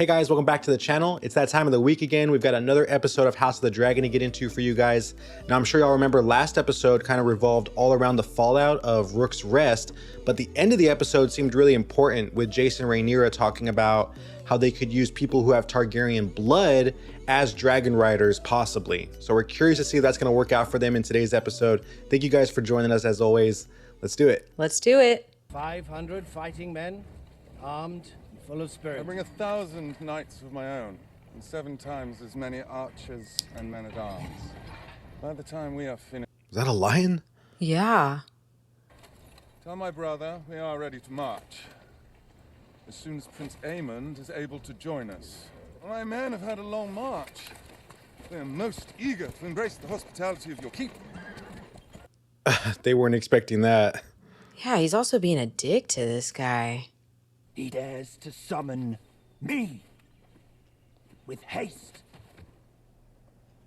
Hey guys, welcome back to the channel. It's that time of the week again. We've got another episode of House of the Dragon to get into for you guys. Now I'm sure y'all remember last episode kind of revolved all around the fallout of Rook's Rest, but the end of the episode seemed really important with Jason and Rhaenyra talking about how they could use people who have Targaryen blood as dragon riders possibly. So we're curious to see if that's going to work out for them in today's episode. Thank you guys for joining us as always. Let's do it. Let's do it. 500 fighting men, armed, full of spirit. I bring 1,000 knights of my own, and 7 times as many archers and men-at-arms. By the time we are finished... Is that a lion? Yeah. Tell my brother we are ready to march. As soon as Prince Aemon is able to join us. My men have had a long march. They are most eager to embrace the hospitality of your keep. They weren't expecting that. Yeah, he's also being a dick to this guy. He dares to summon me with haste.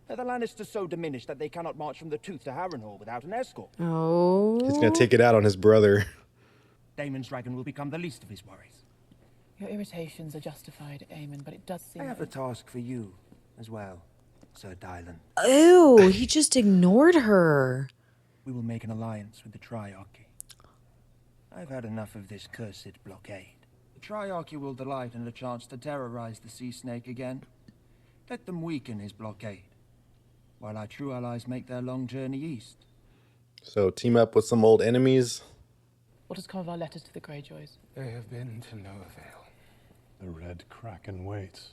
Are the Lannisters so diminished that they cannot march from the Tooth to Harrenhal without an escort? Oh. He's gonna take it out on his brother. Daemon's dragon will become the least of his worries. Your irritations are justified, Aemon, but it does seem... I have a task for you as well, Sir Dylan. Ew, he just ignored her. We will make an alliance with the Triarchy. I've had enough of this cursed blockade. The Triarchy will delight in a chance to terrorize the Sea Snake again. Let them weaken his blockade, while our true allies make their long journey east. So team up with some old enemies. What has come of our letters to the Greyjoys? They have been to no avail. The Red Kraken waits,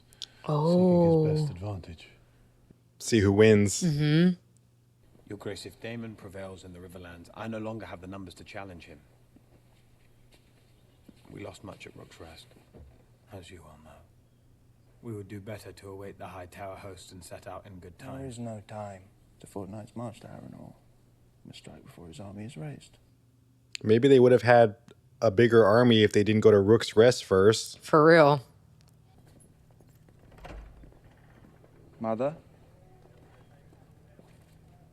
Oh. seeking his best advantage. See who wins. Your Grace, if Daemon prevails in the Riverlands, I no longer have the numbers to challenge him. We lost much at Rook's Rest, as you all know. We would do better to await the High Tower host and set out in good time. There is no time. The fortnight's march to Harrenhal. We must strike before his army is raised. Maybe they would have had a bigger army if they didn't go to Rook's Rest first. For real. Mother?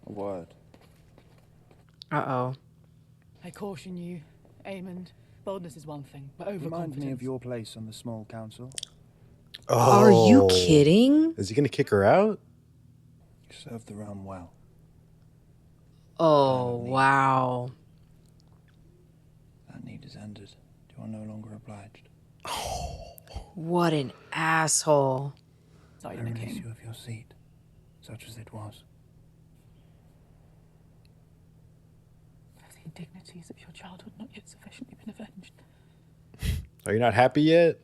A word. Uh-oh. I caution you, Aemon. Boldness is one thing, but overconfidence... Remind me of your place on the small council. Oh. Are you kidding? Is he gonna kick her out? You served the realm well. Oh, wow. That need is ended. You are no longer obliged. What an asshole. I Sorry, the release king. you of your seat, such as it was. Have the indignities of your childhood not yet sufficiently been avenged? Are you not happy yet?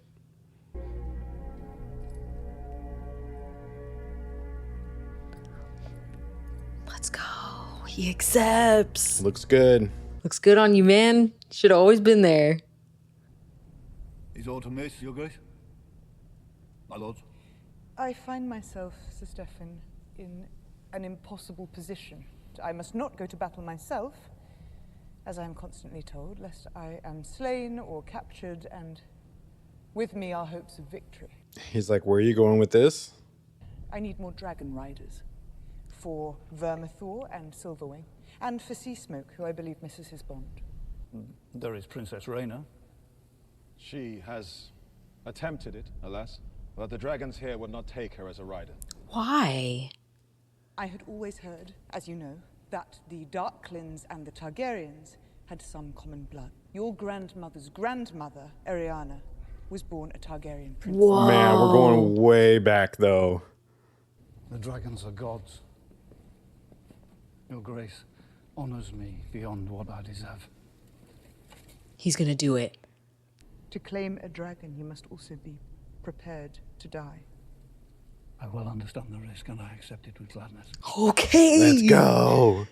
Let's go. He accepts. Looks good. Looks good on you, man. Should have always been there. Is aught amiss, your grace? My lord? I find myself, Sir Stephen, in an impossible position. I must not go to battle myself, as I am constantly told, lest I am slain or captured, and with me are hopes of victory. He's like, where are you going with this? I need more dragon riders for Vermithor and Silverwing, and for Seasmoke, who I believe misses his bond. There is Princess Rhaenyra. She has attempted it, alas, but the dragons here would not take her as a rider. Why? I had always heard, as you know, that the Darklins and the Targaryens had some common blood. Your grandmother's grandmother, Ariana, was born a Targaryen princess. Whoa. Man, we're going way back though. The dragons are gods. Your grace honors me beyond what I deserve. He's gonna do it. To claim a dragon, you must also be prepared to die. I well understand the risk and I accept it with gladness. Okay. Let's go.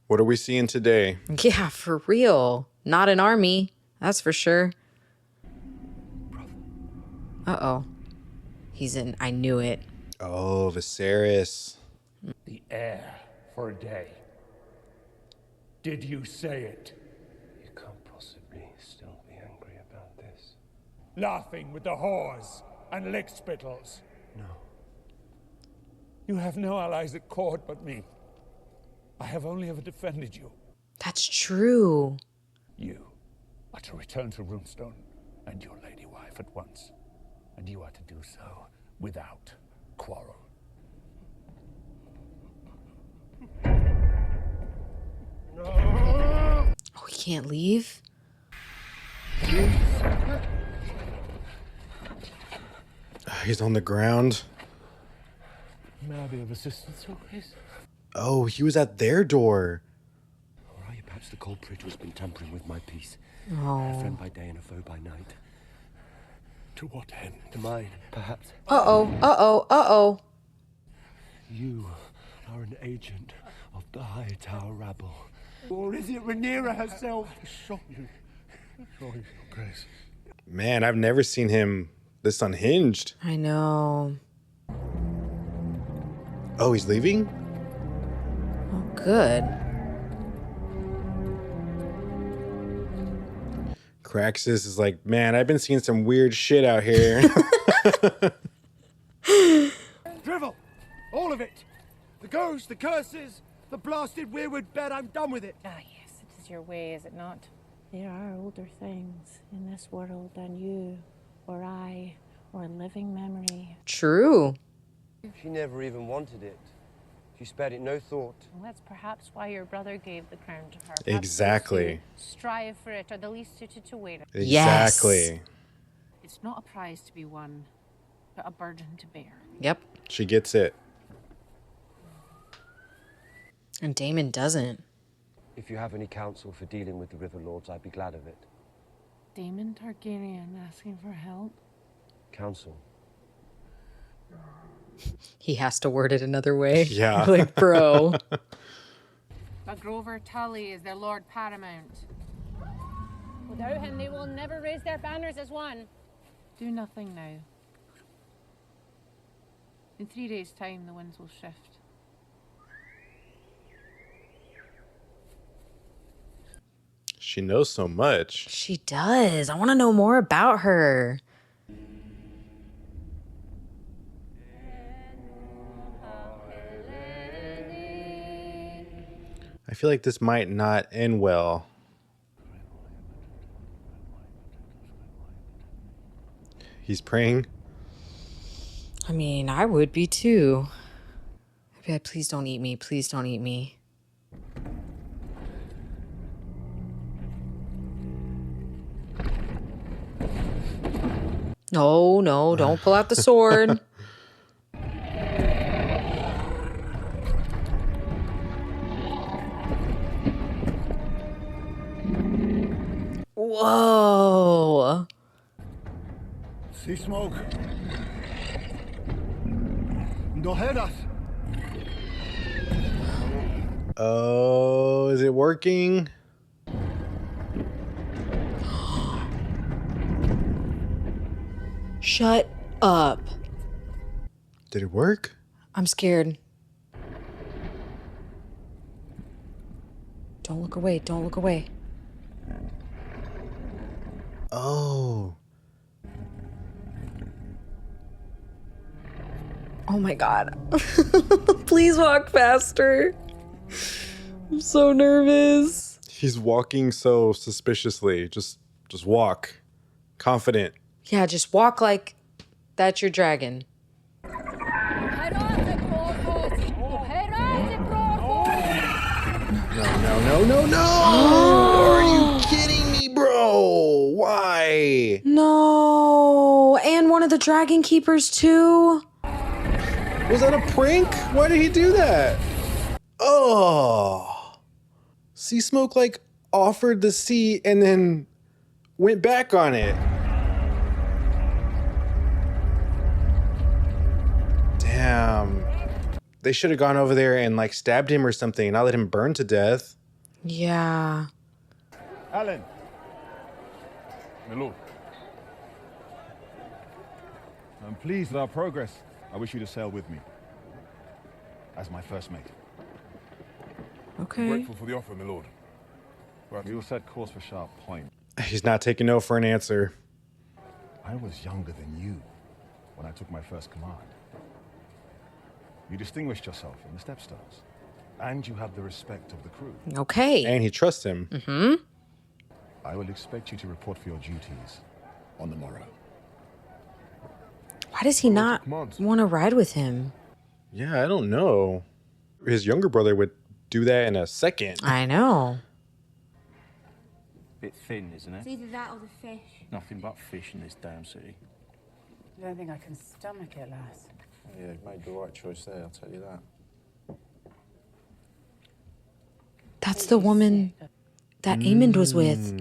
What are we seeing today? Yeah, for real. Not an army. That's for sure. Uh-oh. He's in. I knew it. Oh, Viserys. The heir for a day. Did you say it? You can't possibly still be angry about this. Laughing with the whores and lickspittles. No. You have no allies at court but me. I have only ever defended you. That's true. You are to return to Runestone and your lady wife at once. And you are to do so without quarrel. Oh, he can't leave? He's on the ground. May I be of assistance, Your Grace? Oh, he was at their door. Or are you perhaps the culprit who's been tampering with my peace? Oh. A friend by day and a foe by night. To what end? To mine, perhaps. Uh-oh, uh-oh, uh-oh. You are an agent of the High Tower rabble. Or is it Rhaenyra herself? Show you, Your Grace. Man, I've never seen him this unhinged. I know. Oh, he's leaving? Oh, good. Craxus is like, man, I've been seeing some weird shit out here. Drivel! All of it! The ghosts, the curses, the blasted weirwood bed, I'm done with it! Ah, yes, it is your way, is it not? There are older things in this world than you, or I, or a living memory. True. She never even wanted it. She spared it no thought. Well, that's perhaps why your brother gave the crown to her. Perhaps Exactly. those who strive for it are the least suited to wear it. Exactly. Yes. It's not a prize to be won, but a burden to bear. Yep. She gets it. And Daemon doesn't. If you have any counsel for dealing with the River Lords, I'd be glad of it. Daemon Targaryen asking for help? Counsel. He has to word it another way. Yeah. Like, bro. But Grover Tully is their Lord Paramount. Without him, they will never raise their banners as one. Do nothing now. In 3 days' time, the winds will shift. She knows so much. She does. I want to know more about her. I feel like this might not end well. He's praying. I mean, I would be too. I'd be like, please don't eat me. Please don't eat me. No, no, don't pull out the sword. Whoa. See smoke. Doheras. Oh, is it working? Shut up. Did it work? I'm scared. Don't look away. Don't look away. Oh. Oh my God. Please walk faster. I'm so nervous. He's walking so suspiciously. Just walk. Confident. Yeah, just walk like that's your dragon. No. Are you kidding me, bro? Why? No. And one of the dragon keepers too. Was that a prank? Why did he do that? Oh. Sea Smoke like offered the sea and then went back on it. Damn. They should have gone over there and like stabbed him or something and not let him burn to death. Yeah. Alan. My lord. I'm pleased with our progress. I wish you to sail with me. As my first mate. Okay. Grateful for the offer, my lord. We will set course for Sharp Point. He's not taking no for an answer. I was younger than you when I took my first command. You distinguished yourself in the Stepstones. And you have the respect of the crew. Okay. And he trusts him. Mm-hmm. I will expect you to report for your duties on the morrow. Why does he not want to ride with him? Yeah, I don't know. His younger brother would do that in a second. I know. Bit thin, isn't it? It's either that or the fish. Nothing but fish in this damn city. I don't think I can stomach it, lass. Yeah, you made the right choice there, I'll tell you that. That's the woman that Aemond was with.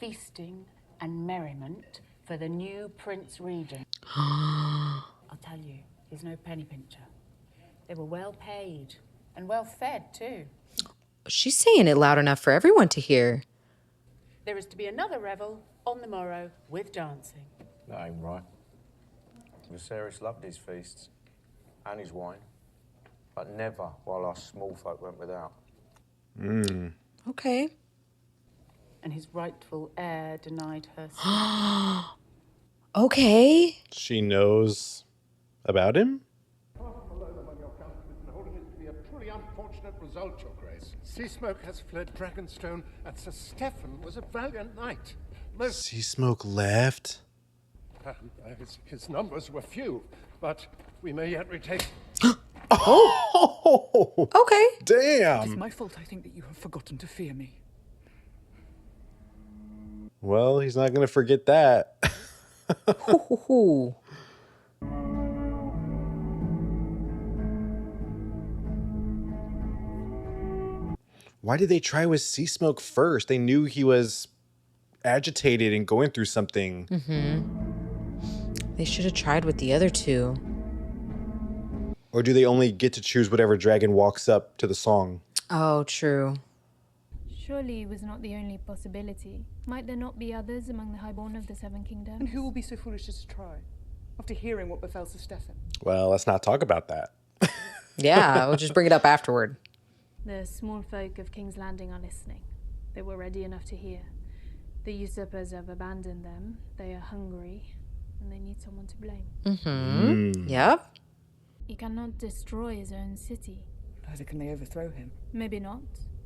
Feasting and merriment for the new Prince Regent. I'll tell you, he's no penny pincher. They were well paid and well fed too. She's saying it loud enough for everyone to hear. There is to be another revel on the morrow with dancing. That ain't right. Viserys loved his feasts and his wine, but never while our small folk went without. Okay. And his rightful heir denied her. Okay. She knows about him? A truly unfortunate result, Your Grace. Seasmoke has fled Dragonstone, and Sir Stephen was a valiant knight. Sea Smoke left? His numbers were few, but we may yet retake. Oh! Okay. Damn! It is my fault, I think, that you have forgotten to fear me. Well, he's not going to forget that. Why did they try with Sea Smoke first? They knew he was agitated and going through something. They should have tried with the other two. Or do they only get to choose whatever dragon walks up to the song? Oh, true. Surely it was not the only possibility. Might there not be others among the highborn of the Seven Kingdoms? And who will be so foolish as to try, after hearing what befell Sir Stephen? Well, let's not talk about that. Yeah, we'll just bring it up afterward. The small folk of King's Landing are listening. They were ready enough to hear. The usurpers have abandoned them. They are hungry, and they need someone to blame. Yep. He cannot destroy his own city. Neither can they overthrow him. Maybe not,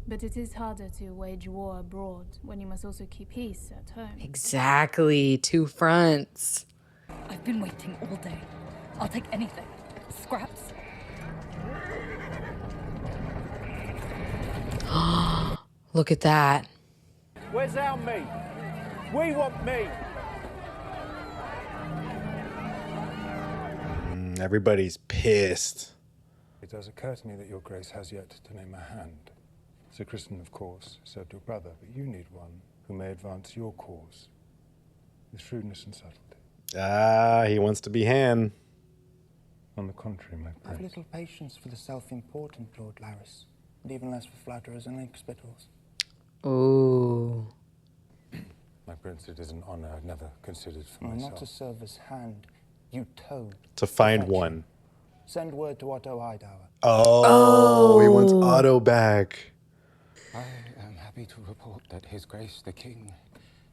but it is harder to wage war abroad when you must also keep peace at home. Exactly. Two fronts. I've been waiting all day. I'll take anything. Scraps. Look at that. Where's our meat? We want meat. Everybody's pissed. It does occur to me that Your Grace has yet to name a hand. Sir Kristen, of course, served your brother, but you need one who may advance your cause with shrewdness and subtlety. Ah, he wants to be Han. On the contrary, my I have prince. little patience for the self-important Lord Laris, and even less for flatterers and inhospitals. Ooh. My prince, it is an honor I've never considered for Not myself. to serve as hand, you toad. To find one. Send word to Otto Hightower. Oh, he wants Otto back. I am happy to report that His Grace the King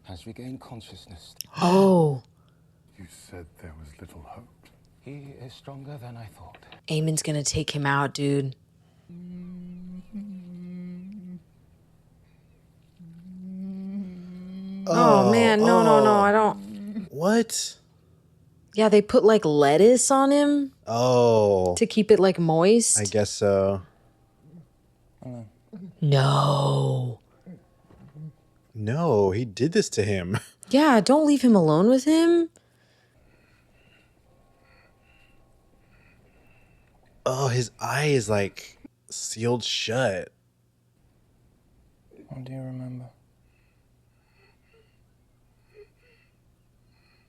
has regained consciousness. Oh. You said there was little hope. He is stronger than I thought. Aemon's gonna take him out, dude. Oh man, no, I don't. What? Yeah, they put like lettuce on him Oh. to keep it like moist. I guess so. No. No, he did this to him. Yeah, don't leave him alone with him. Oh, his eye is like sealed shut. What do you remember?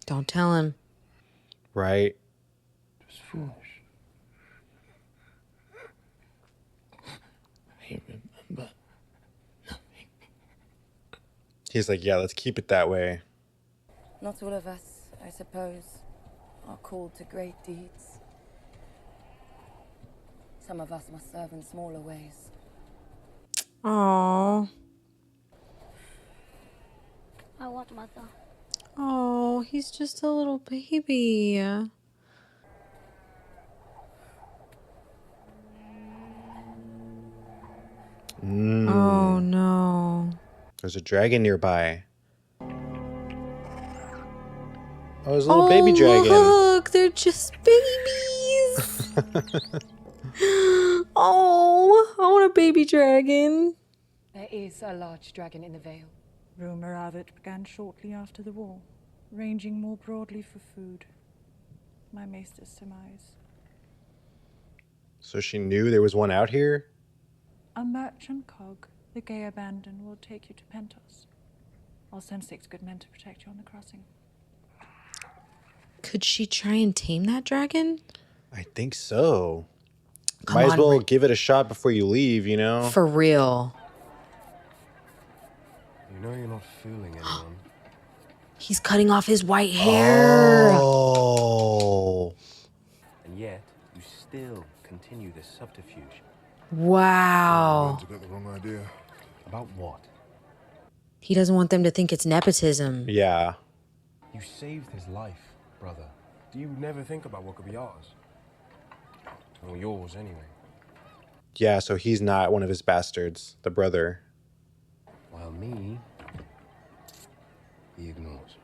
Don't tell him. Right? Just foolish. I remember. He's like, yeah, let's keep it that way. Not all of us, I suppose, are called to great deeds. Some of us must serve in smaller ways. Aww. I want mother. Oh, he's just a little baby. Oh no. There's a dragon nearby. Oh, there's a little baby dragon. Look, they're just babies. Oh, I want a baby dragon. There is a large dragon in the Vale. Rumour of it began shortly after the war, ranging more broadly for food. My maester's surmise. So she knew there was one out here? A merchant cog, the gay abandon, will take you to Pentos. I'll send 6 good men to protect you on the crossing. Could she try and tame that dragon? I think so. Come Might as on, well Rick. give it a shot before you leave, you know? For real. You know you're not fooling anyone. He's cutting off his white hair. Oh. And yet, you still continue this subterfuge. Wow. I got the wrong idea. About what? He doesn't want them to think it's nepotism. Yeah. You saved his life, brother. Do you never think about what could be ours? Or yours, anyway. Yeah, so he's not one of his bastards, the brother. While me, he ignores.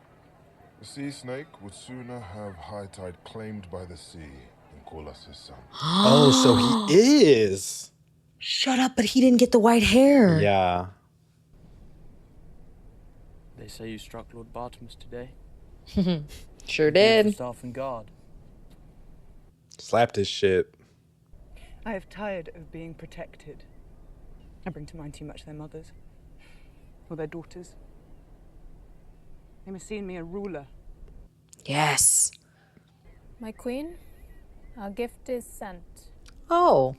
The sea snake would sooner have high tide claimed by the sea than call us his son. Oh, so he is. Shut up, but he didn't get the white hair. Yeah. They say you struck Lord Bartimus today. Sure did. Staff and guard. Slapped his shit. I have tired of being protected. I bring to mind too much their mothers. Or their daughters. They must see in me a ruler. Yes. My queen, our gift is sent. Oh.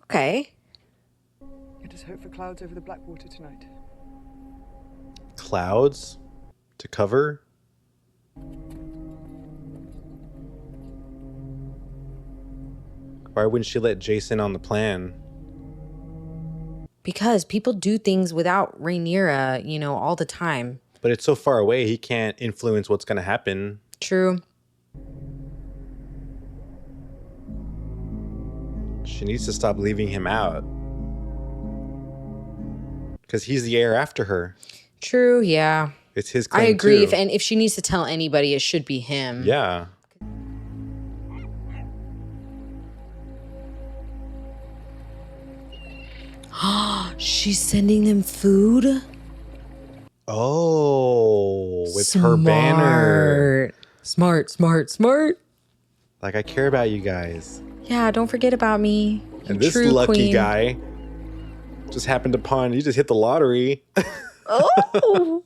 Okay. Let us hope for clouds over the Blackwater tonight. Clouds to cover? Why wouldn't she let Jason on the plan? Because people do things without Rhaenyra, you know, all the time. But it's so far away, he can't influence what's going to happen. True. She needs to stop leaving him out. Because he's the heir after her. True, yeah. It's his claim I agree. too. If she needs to tell anybody, it should be him. Yeah. She's sending them food? Oh, with her banner. Smart. Like, I care about you guys. Yeah, don't forget about me. And this true lucky queen. guy just happened upon, he just hit the lottery. Oh.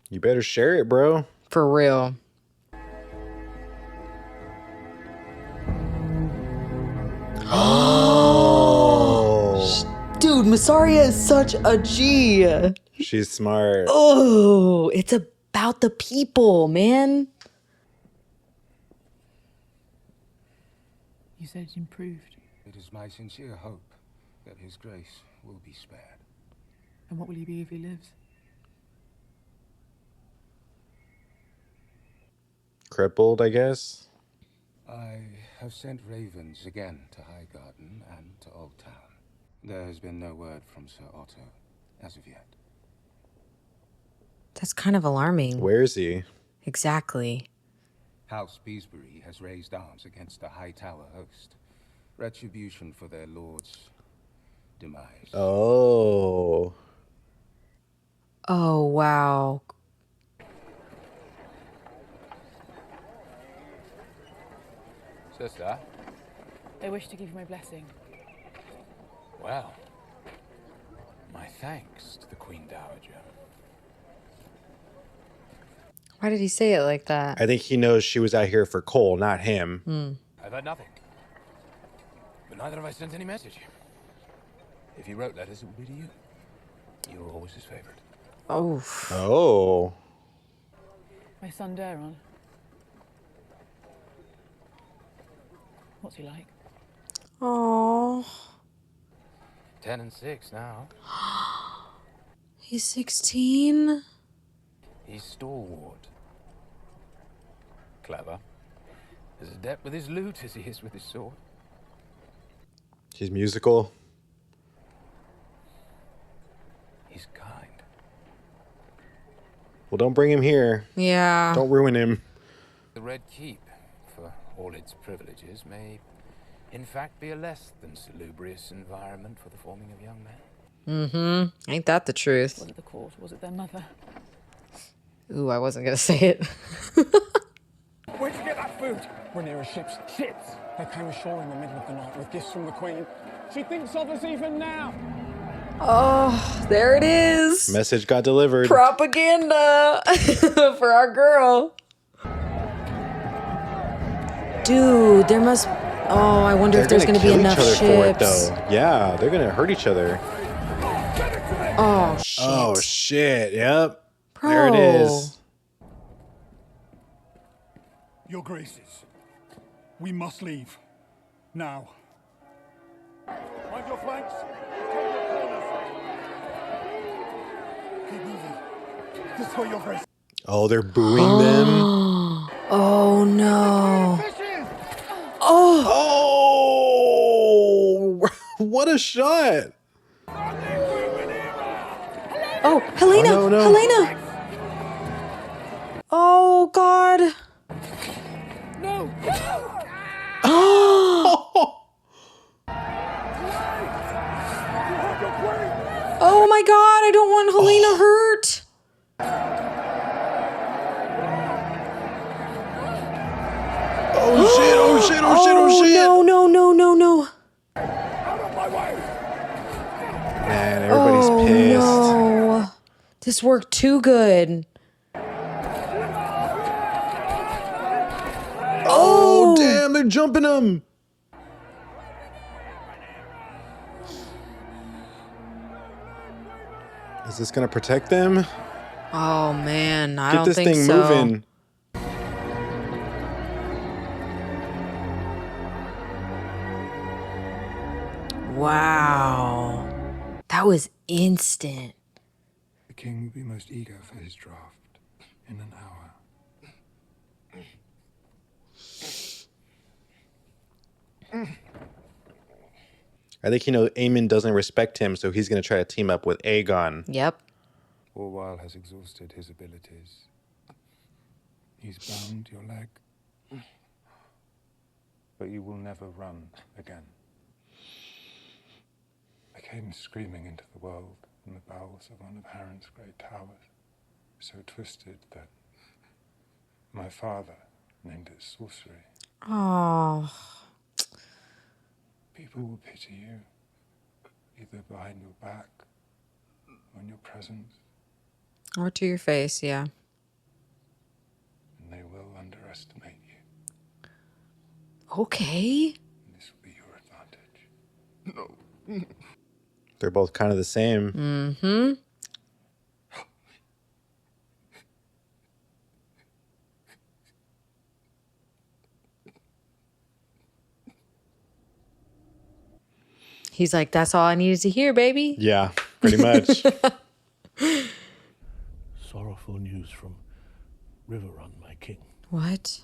You better share it, bro. For real. Oh. Dude, Mysaria is such a G. She's smart. Oh, it's about the people, man. You said it improved. It is my sincere hope that his grace will be spared. And what will he be if he lives? Crippled, I guess. I have sent ravens again to Highgarden and to Old Town. There has been no word from Sir Otto as of yet. That's kind of alarming. Where is he? Exactly. House Beesbury has raised arms against the High Tower host. Retribution for their lord's demise. Oh. Oh, wow. Sister? They wish to give you my blessing. Well, my thanks to the Queen Dowager. Why did he say it like that? I think he knows she was out here for Cole, not him. I've had nothing. But neither have I sent any message. If he wrote letters, it would be to you. You were always his favorite. Oh. Oh. My son Daemon. What's he like? Oh. 10 and 6 now. He's 16. He's stalwart. clever. As adept with his lute as he is with his sword. He's musical. He's kind. Well, don't bring him here. Yeah. Don't ruin him. The Red Keep, for all its privileges, may in fact be a less than salubrious environment for the forming of young men. Mm-hmm. Ain't that the truth? Was it the court? Was it their mother? Ooh, I wasn't gonna say it. Where'd you get that food? Rhaenyra's ships. Ships? They came ashore in the middle of the night with gifts from the Queen. She thinks of us even now. Oh, there it is. Message got delivered. Propaganda for our girl. Dude, there must... Oh, I wonder if there's going to be enough ships. For it, though. Yeah, they're going to hurt each other. Oh, shit. Oh, shit. Yep. Bro. There it is. Your Graces, we must leave. Now. Mind your flanks. Keep moving. This way, Your Grace. Oh, they're booing them. Oh, no. Oh, what a shot. Oh, Helena. Oh, no. Helena. Oh, God. No. Oh, my God. I don't want Helena hurt. Oh shit, oh shit, oh shit, oh shit. No, no, no, no, no. Man, everybody's pissed. No. This worked too good. Oh, damn, they're jumping him. Is this gonna protect them? Oh, man. I Get don't this think thing so. moving. Wow. That was instant. The king will be most eager for his draft in an hour. I think, Aemon doesn't respect him, so he's going to try to team up with Aegon. Yep. Orwell has exhausted his abilities. He's bound your leg. But you will never run again. I came screaming into the world from the bowels of one of Harren's great towers, so twisted that my father named it sorcery. Oh. People will pity you, either behind your back or in your presence, Or to your face, yeah. and they will underestimate you. Okay. This will be your advantage. No. They're both kind of the same. Mm-hmm. He's like, that's all I needed to hear, baby. Yeah, pretty much. Sorrowful news from Riverrun, my king. What?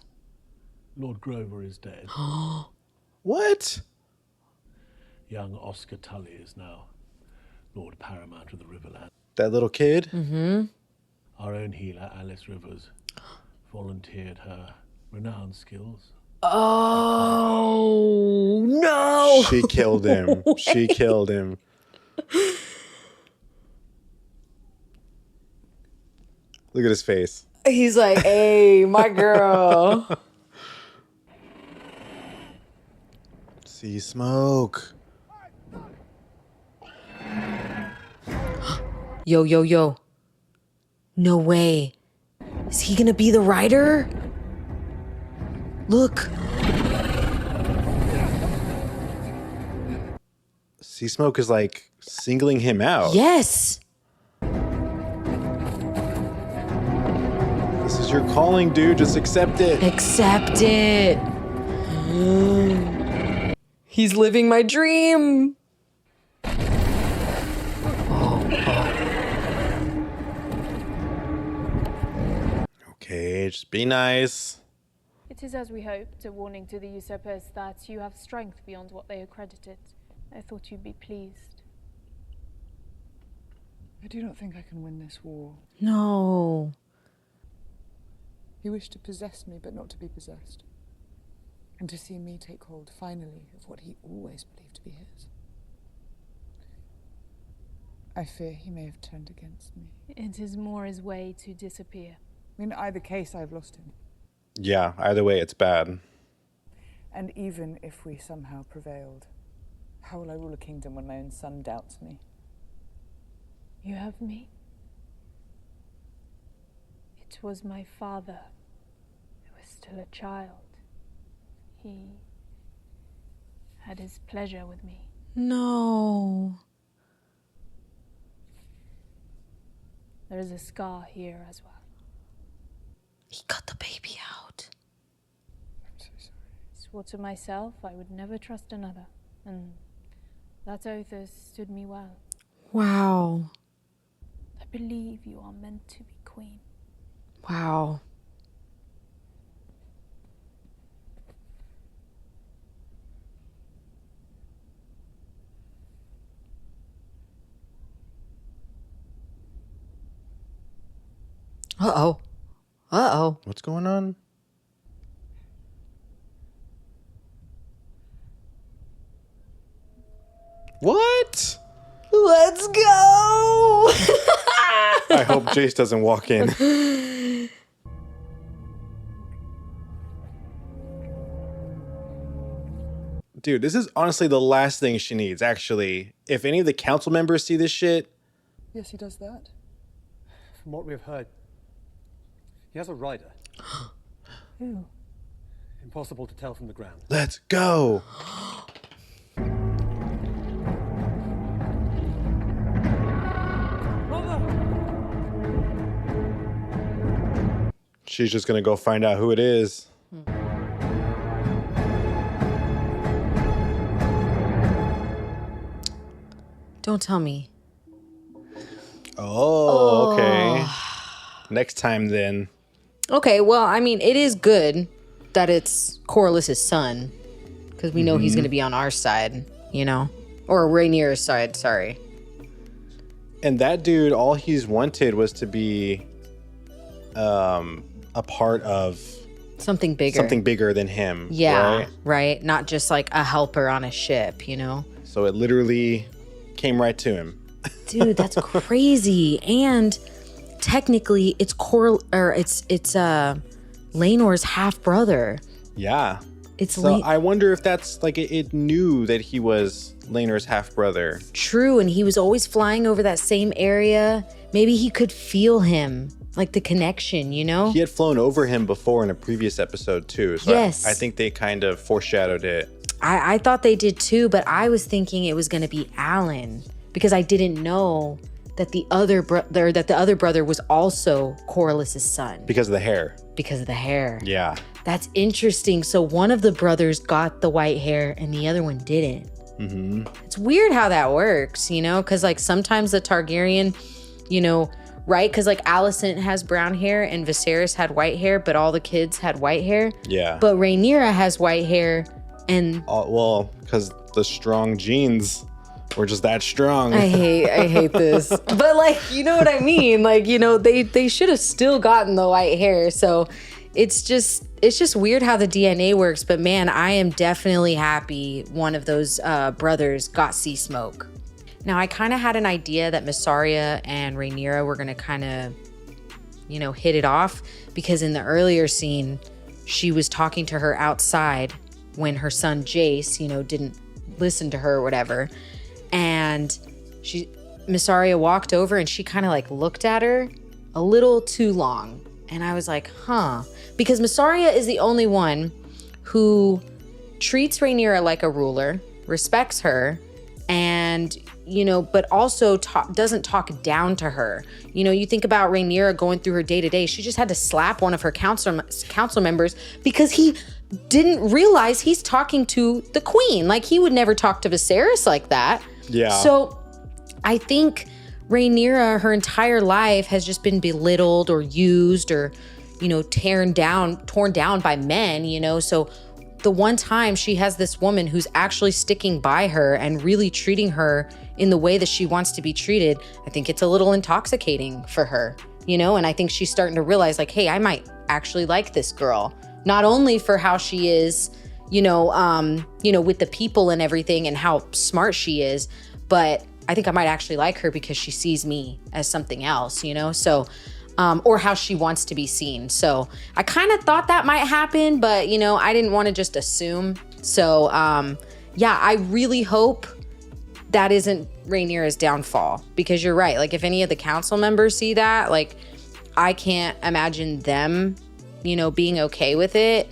Lord Grover is dead. What? Young Oscar Tully is now Lord Paramount of the Riverland. That little kid? Mm-hmm. Our own healer, Alice Rivers, volunteered her renowned skills. Oh, no. She killed him. She killed him. Look at his face. He's like, hey, my girl. See smoke. Yo, yo, yo. No way. Is he gonna be the rider? Look. Sea Smoke is like singling him out. Yes. This is your calling, dude. Just accept it. Accept it. He's living my dream. Okay, just be nice. It is as we hoped, a warning to the usurpers that you have strength beyond what they accredited. I thought you'd be pleased. I do not think I can win this war. No. He wished to possess me, but not to be possessed. And to see me take hold, finally, of what he always believed to be his. I fear he may have turned against me. It is more his way to disappear. In either case, I have lost him. Yeah, either way, it's bad. And even if we somehow prevailed, how will I rule a kingdom when my own son doubts me? You have me. It was my father who was still a child. He had his pleasure with me. No. There is a scar here as well. He cut the baby out. I'm so sorry. Swore to myself I would never trust another, and that oath has stood me well. Wow. I believe you are meant to be queen. Wow. Uh-oh. Uh-oh. What's going on? What? Let's go! I hope Jace doesn't walk in. Dude, this is honestly the last thing she needs, actually. If any of the council members see this shit... Yes, he does that. From what we have heard, he has a rider. Who? Impossible to tell from the ground. Let's go! She's just gonna go find out who it is. Don't tell me. Oh, okay. Next time then. Okay, well, I mean, it is good that it's Corlys's son, because we know he's going to be on our side, you know? Or Rhaenyra's side, sorry. And that dude, all he's wanted was to be a part of something bigger. Something bigger than him. Yeah, right? Not just like a helper on a ship, you know? So it literally came right to him. Dude, that's crazy. And technically it's Laenor's half brother. Yeah. It's so I wonder if that's like it knew that he was Laenor's half brother. True, and he was always flying over that same area. Maybe he could feel him, like the connection, you know? He had flown over him before in a previous episode too. So yes. I think they kind of foreshadowed it. I thought they did too, but I was thinking it was going to be Alan because I didn't know that the other brother was also Corlys's son. Because of the hair. Because of the hair. Yeah. That's interesting. So one of the brothers got the white hair and the other one didn't. Mm-hmm. It's weird how that works, you know? Because like sometimes the Targaryen, you know, right? Because like Alicent has brown hair and Viserys had white hair, but all the kids had white hair. Yeah. But Rhaenyra has white hair and... well, because the strong genes were just that strong. I hate this. But like, you know what I mean? Like, you know, they should have still gotten the white hair. So it's just weird how the DNA works. But man, I am definitely happy one of those brothers got sea smoke. Now, I kind of had an idea that Mysaria and Rhaenyra were going to kind of, you know, hit it off. Because in the earlier scene, she was talking to her outside when her son Jace, you know, didn't listen to her or whatever. And Mysaria walked over and she kind of like looked at her a little too long. And I was like, huh. Because Mysaria is the only one who treats Rhaenyra like a ruler, respects her, and, you know, but also doesn't talk down to her. You know, you think about Rhaenyra going through her day-to-day. She just had to slap one of her council members because he didn't realize he's talking to the queen. Like, he would never talk to Viserys like that. Yeah. So I think Rhaenyra, her entire life has just been belittled or used or, torn down by men, So the one time she has this woman who's actually sticking by her and really treating her in the way that she wants to be treated, I think it's a little intoxicating for her, And I think she's starting to realize like, hey, I might actually like this girl, not only for how she is, with the people and everything and how smart she is, but I think I might actually like her because she sees me as something else, So, or how she wants to be seen. So I kind of thought that might happen, but I didn't want to just assume. So, I really hope that isn't Rhaenyra's downfall, because you're right. Like if any of the council members see that, like I can't imagine them, being okay with it.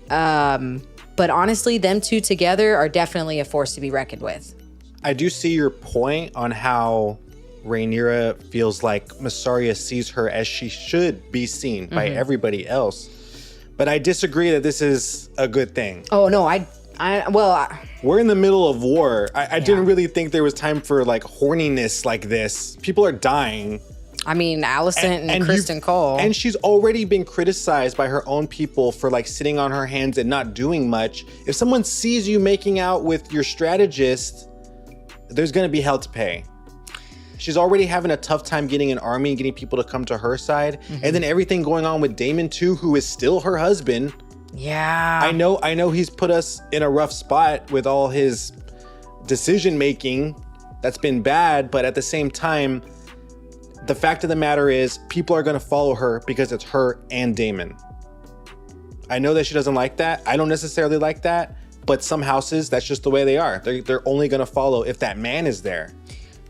But honestly, them two together are definitely a force to be reckoned with. I do see your point on how Rhaenyra feels like Mysaria sees her as she should be seen by everybody else. But I disagree that this is a good thing. Oh, no, we're in the middle of war. I didn't really think there was time for like horniness like this. People are dying. I mean, Alicent and Kristen Cole. And she's already been criticized by her own people for like sitting on her hands and not doing much. If someone sees you making out with your strategist, there's going to be hell to pay. She's already having a tough time getting an army and getting people to come to her side. And then everything going on with Daemon too, who is still her husband. Yeah. I know he's put us in a rough spot with all his decision making. That's been bad, but at the same time, the fact of the matter is people are going to follow her because it's her and Daemon. I know that she doesn't like that. I don't necessarily like that, but some houses, that's just the way they are. They're only going to follow if that man is there.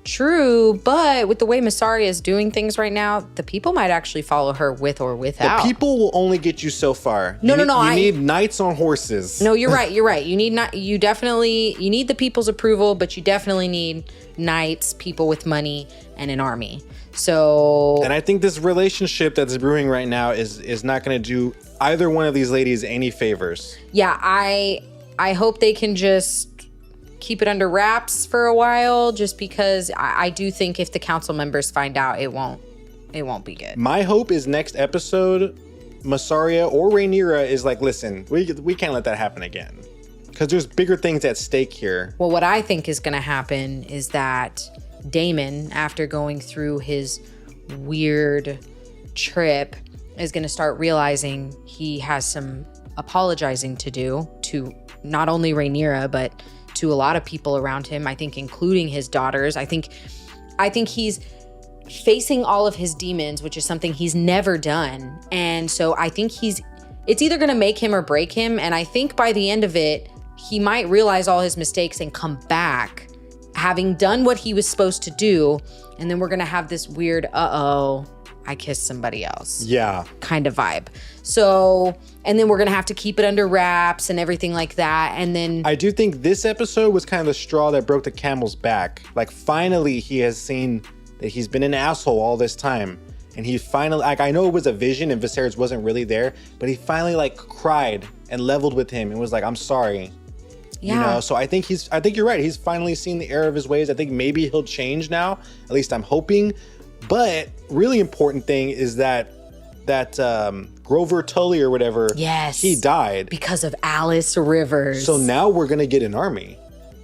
True, but with the way Mysaria is doing things right now, the people might actually follow her with or without. The people will only get you so far. No. You need knights on horses. No, you're right. You need you need the people's approval, but you definitely need knights, people with money, and an army. So, and I think this relationship that's brewing right now is not going to do either one of these ladies any favors. Yeah, I hope they can just keep it under wraps for a while, just because I do think if the council members find out, it won't be good. My hope is next episode, Mysaria or Rhaenyra is like, listen, we can't let that happen again, because there's bigger things at stake here. Well, what I think is going to happen is that Daemon, after going through his weird trip, is going to start realizing he has some apologizing to do to not only Rhaenyra, but to a lot of people around him, I think, including his daughters. I think he's facing all of his demons, which is something he's never done. And so I think it's either going to make him or break him. And I think by the end of it, he might realize all his mistakes and come back having done what he was supposed to do. And then we're going to have this weird, I kissed somebody else. Yeah. Kind of vibe. So, and then we're going to have to keep it under wraps and everything like that. And then I do think this episode was kind of the straw that broke the camel's back. Like finally he has seen that he's been an asshole all this time. And he finally, like, I know it was a vision and Viserys wasn't really there, but he finally like cried and leveled with him and was like, I'm sorry. Yeah. So I think you're right. He's finally seen the error of his ways. I think maybe he'll change now. At least I'm hoping. But really important thing is that Grover Tully or whatever, yes, he died because of Alice Rivers. So now we're gonna get an army.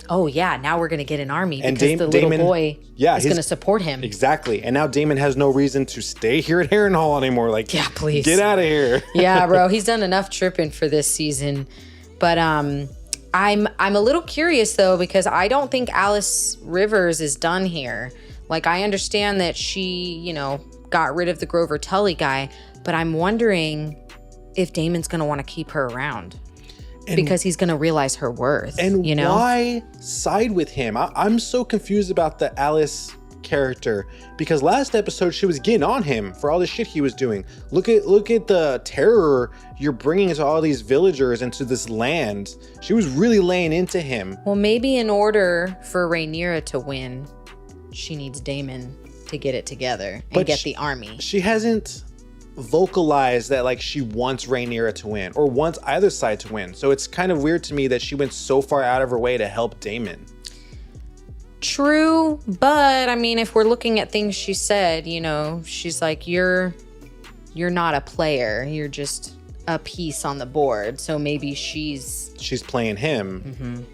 Oh yeah, now we're gonna get an army and because the little Daemon, boy is gonna support him. Exactly. And now Daemon has no reason to stay here at Harrenhal anymore. Like, yeah, please get out of here. Yeah, bro, he's done enough tripping for this season. But I'm a little curious though, because I don't think Alice Rivers is done here. Like, I understand that she, got rid of the Grover Tully guy, but I'm wondering if Daemon's gonna want to keep her around. Because he's going to realize her worth. And why side with him? I'm so confused about the Alice character, because last episode she was getting on him for all the shit he was doing. Look at the terror you're bringing to all these villagers into this land. She was really laying into him. Well, maybe in order for Rhaenyra to win, she needs Daemon to get it together and get the army. She hasn't vocalized that like she wants Rhaenyra to win or wants either side to win. So it's kind of weird to me that she went so far out of her way to help Daemon. True, but I mean, if we're looking at things she said, she's like, you're you're not a player. You're just a piece on the board. So maybe she's playing him.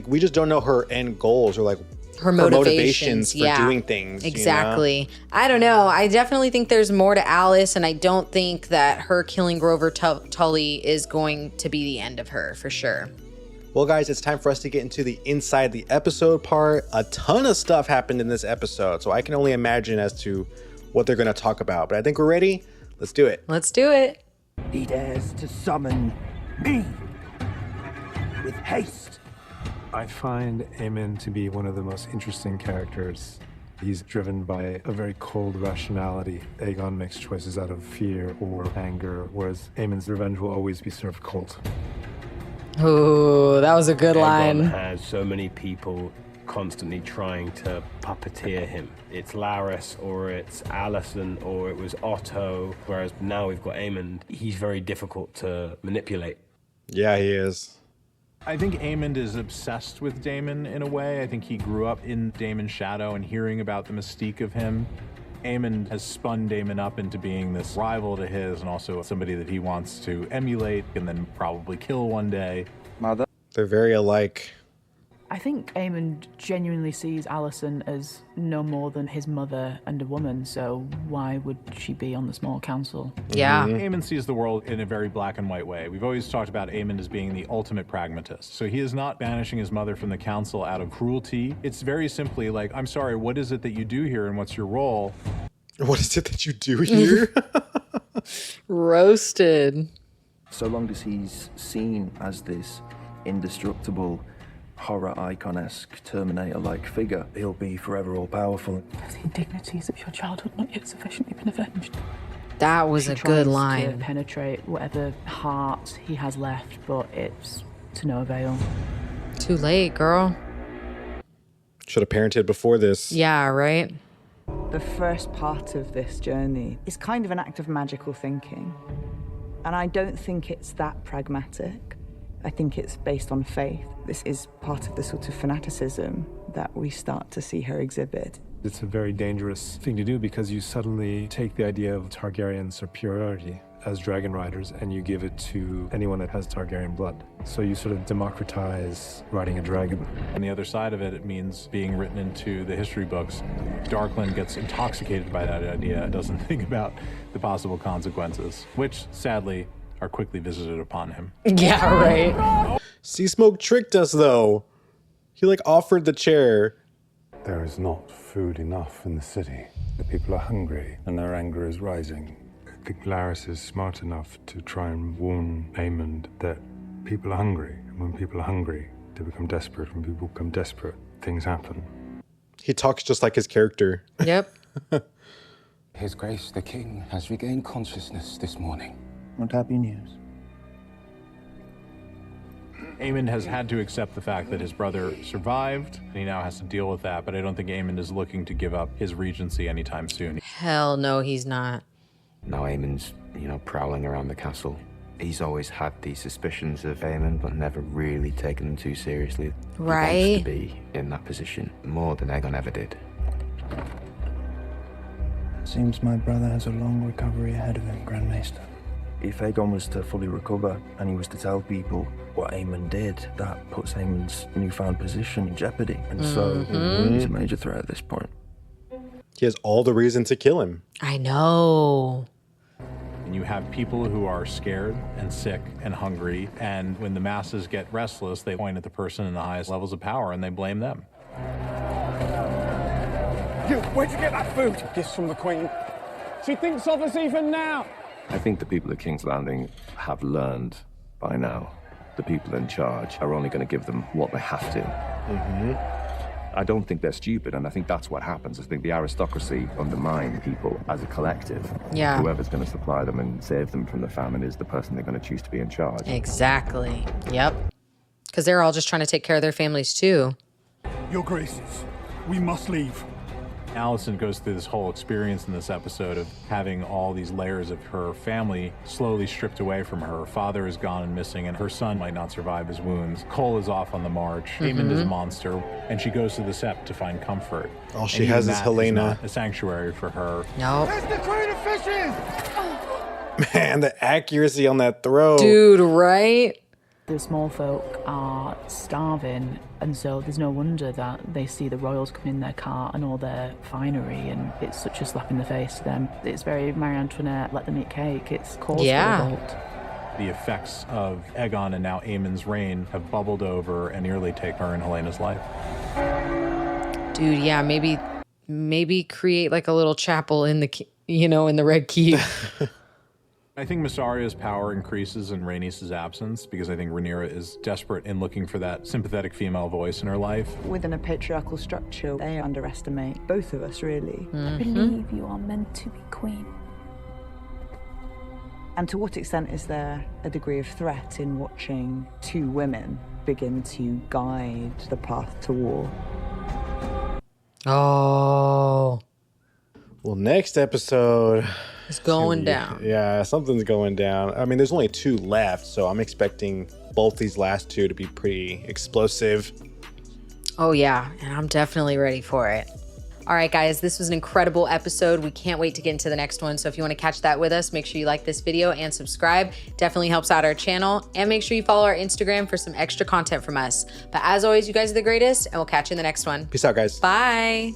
We just don't know her end goals or like her motivations for doing things. Exactly. You know? I don't know. I definitely think there's more to Alice, and I don't think that her killing Grover Tully is going to be the end of her for sure. Well, guys, it's time for us to get into the inside the episode part. A ton of stuff happened in this episode, so I can only imagine as to what they're going to talk about. But I think we're ready. Let's do it. Let's do it. He dares to summon me with haste. I find Aemon to be one of the most interesting characters. He's driven by a very cold rationality. Aegon makes choices out of fear or anger, whereas Aemon's revenge will always be served cold. Ooh, that was a good line. Aegon has so many people constantly trying to puppeteer him. It's Larys, or it's Alicent, or it was Otto, whereas now we've got Aemon. He's very difficult to manipulate. Yeah, he is. I think Aemon is obsessed with Daemon in a way. I think he grew up in Daemon's shadow and hearing about the mystique of him. Aemon has spun Daemon up into being this rival to his and also somebody that he wants to emulate and then probably kill one day. Mother. They're very alike. I think Aemon genuinely sees Alicent as no more than his mother and a woman, so why would she be on the small council? Yeah. Aemon sees the world in a very black and white way. We've always talked about Aemon as being the ultimate pragmatist. So he is not banishing his mother from the council out of cruelty. It's very simply like, I'm sorry, what is it that you do here and what's your role? What is it that you do here? Roasted. So long as he's seen as this indestructible, horror icon-esque Terminator-like figure, he'll be forever all-powerful. Have the indignities of your childhood not yet sufficiently been avenged? That was She a good tries line. to penetrate whatever heart he has left, but it's to no avail. Too late, girl. Should have parented before this. Yeah, right? The first part of this journey is kind of an act of magical thinking. And I don't think it's that pragmatic. I think it's based on faith. This is part of the sort of fanaticism that we start to see her exhibit. It's a very dangerous thing to do because you suddenly take the idea of Targaryen superiority as dragonriders and you give it to anyone that has Targaryen blood. So you sort of democratize riding a dragon. On the other side of it, it means being written into the history books. Darkland gets intoxicated by that idea and doesn't think about the possible consequences, which sadly are quickly visited upon him. Yeah, right. Sea Smoke tricked us though. He like offered the chair. There is not food enough in the city. The people are hungry and their anger is rising. I think Larys is smart enough to try and warn Aemon that people are hungry. And when people are hungry, they become desperate. When people become desperate, things happen. He talks just like his character. Yep. His Grace the King has regained consciousness this morning. What happy news? Aemon has had to accept the fact that his brother survived, and he now has to deal with that, but I don't think Aemon is looking to give up his regency anytime soon. Hell no, he's not. Now Aemon's, prowling around the castle. He's always had these suspicions of Aemon, but never really taken them too seriously. Right. He wants to be in that position more than Aegon ever did. Seems my brother has a long recovery ahead of him, Grand Maester. If Aegon was to fully recover and he was to tell people what Aemon did, that puts Aemon's newfound position in jeopardy. And so he's a major threat at this point. He has all the reason to kill him. I know. And you have people who are scared and sick and hungry, and when the masses get restless, they point at the person in the highest levels of power and they blame them. You, where'd you get that food? Gifts from the Queen. She thinks of us even now. I think the people at King's Landing have learned by now. The people in charge are only going to give them what they have to. I don't think they're stupid, and I think that's what happens. I think the aristocracy undermine people as a collective. Yeah. Whoever's going to supply them and save them from the famine is the person they're going to choose to be in charge. Exactly. Yep. Because they're all just trying to take care of their families too. Your Graces, we must leave. Alicent goes through this whole experience in this episode of having all these layers of her family slowly stripped away from her. Her father is gone and missing, and her son might not survive his wounds. Cole is off on the march. Aemond is a monster, and she goes to the Sept to find comfort. All she has is Helena. A sanctuary for her. No. There's the Queen of Fishes! Man, the accuracy on that throw. Dude, right? The Smallfolk are starving, and so there's no wonder that they see the royals come in their cart and all their finery, and it's such a slap in the face to them. It's very Marie Antoinette, let them eat cake. It's cause for revolt. The effects of Aegon and now Aemond's reign have bubbled over and nearly take her and Helena's life. Dude, yeah, maybe create like a little chapel in the, in the Red Keep. I think Mysaria's power increases in Rhaenys' absence because I think Rhaenyra is desperate in looking for that sympathetic female voice in her life. Within a patriarchal structure, they underestimate both of us, really. I believe you are meant to be queen. And to what extent is there a degree of threat in watching two women begin to guide the path to war? Oh. Well, next episode... It's going down. Yeah, something's going down. I mean, there's only 2 left, so I'm expecting both these last 2 to be pretty explosive. Oh, yeah, and I'm definitely ready for it. All right, guys, this was an incredible episode. We can't wait to get into the next one. So if you want to catch that with us, make sure you like this video and subscribe. Definitely helps out our channel. And make sure you follow our Instagram for some extra content from us. But as always, you guys are the greatest, and we'll catch you in the next one. Peace out, guys. Bye.